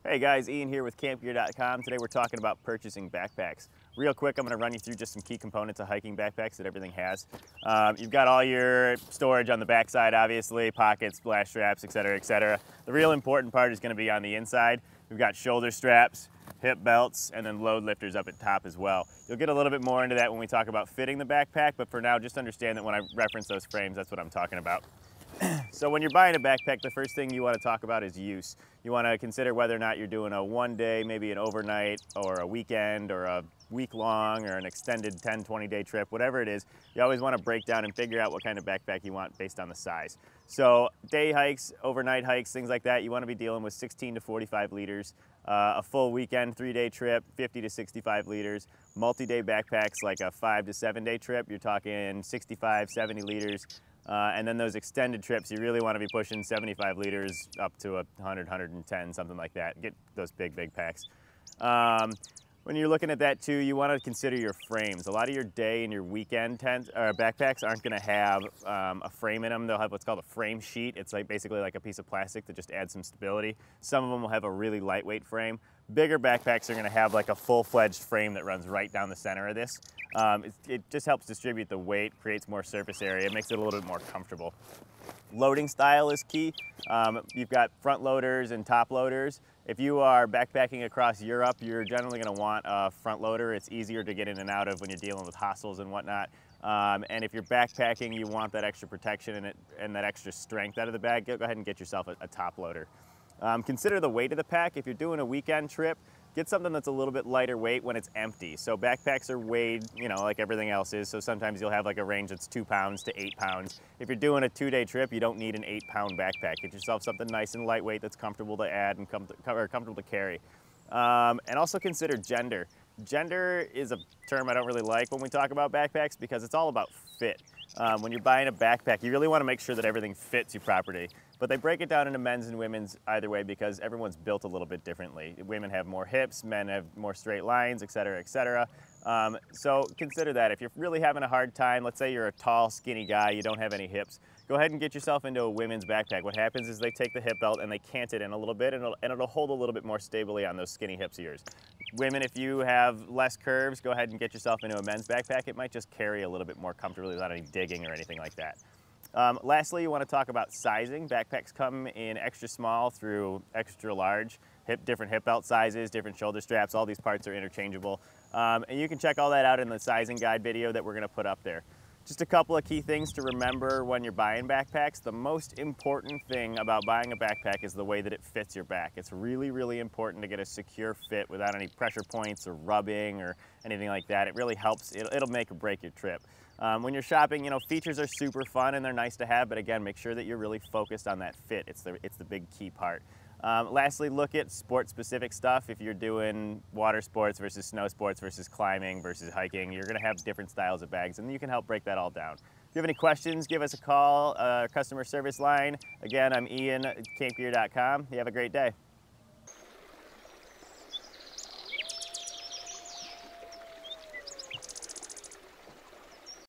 Hey guys, Ian here with campgear.com. Today we're talking about purchasing backpacks. Real quick, I'm going to run you through just some key components of hiking backpacks that everything has. You've got all your storage on the backside, obviously, pockets, splash straps, etc., etc. The real important part is going to be on the inside. We've got shoulder straps, hip belts, and then load lifters up at top as well. You'll get a little bit more into that when we talk about fitting the backpack, but for now, just understand that when I reference those frames, that's what I'm talking about. So when you're buying a backpack, the first thing you want to talk about is use. You want to consider whether or not you're doing a one day, maybe an overnight, or a weekend, or a week long, or an extended 10, 20 day trip, whatever it is. You always want to break down and figure out what kind of backpack you want based on the size. So day hikes, overnight hikes, things like that, you want to be dealing with 16 to 45 liters. A full weekend 3-day trip, 50 to 65 liters. Multi-day backpacks like a 5 to 7 day trip, you're talking 65, 70 liters. And then those extended trips, you really want to be pushing 75 liters up to 100, 110, something like that. Get those big packs. When you're looking at that too, you want to consider your frames. A lot of your day and your weekend backpacks aren't going to have a frame in them. They'll have what's called a frame sheet. It's like basically like a piece of plastic that just adds some stability. Some of them will have a really lightweight frame. Bigger backpacks are going to have like a full-fledged frame that runs right down the center of this. It just helps distribute the weight, creates more surface area, it makes it a little bit more comfortable. Loading style is key. You've got front loaders and top loaders. If you are backpacking across Europe, you're generally going to want a front loader. It's easier to get in and out of when you're dealing with hostels and whatnot. And if you're backpacking, you want that extra protection and that extra strength out of the bag, go ahead and get yourself a top loader. Consider the weight of the pack. If you're doing a weekend trip, get something that's a little bit lighter weight when it's empty. So backpacks are weighed, you know, like everything else is. So sometimes you'll have like a range that's 2 pounds to 8 pounds. If you're doing a 2-day trip, you don't need an 8-pound backpack. Get yourself something nice and lightweight that's comfortable to add and comfortable to carry. And also consider gender. Gender is a term I don't really like when we talk about backpacks because it's all about fit. When you're buying a backpack, you really want to make sure that everything fits you properly. But they break it down into men's and women's either way because everyone's built a little bit differently. Women have more hips, men have more straight lines, etc., etc. So consider that. If you're really having a hard time, let's say you're a tall, skinny guy, you don't have any hips, go ahead and get yourself into a women's backpack. What happens is they take the hip belt and they cant it in a little bit and it'll hold a little bit more stably on those skinny hips of yours. Women, if you have less curves, go ahead and get yourself into a men's backpack. It might just carry a little bit more comfortably without any digging or anything like that. Lastly, you want to talk about sizing. Backpacks come in extra small through extra large, different hip belt sizes, different shoulder straps, all these parts are interchangeable. And you can check all that out in the sizing guide video that we're going to put up there. Just a couple of key things to remember when you're buying backpacks. The most important thing about buying a backpack is the way that it fits your back. It's really, really important to get a secure fit without any pressure points or rubbing or anything like that. It really helps. It'll make or break your trip. When you're shopping, you know, features are super fun and they're nice to have, but again, make sure that you're really focused on that fit. It's the big key part. Lastly, look at sport-specific stuff. If you're doing water sports versus snow sports versus climbing versus hiking, you're going to have different styles of bags, and you can help break that all down. If you have any questions, give us a call, customer service line. Again, I'm Ian at campgear.com. You have a great day.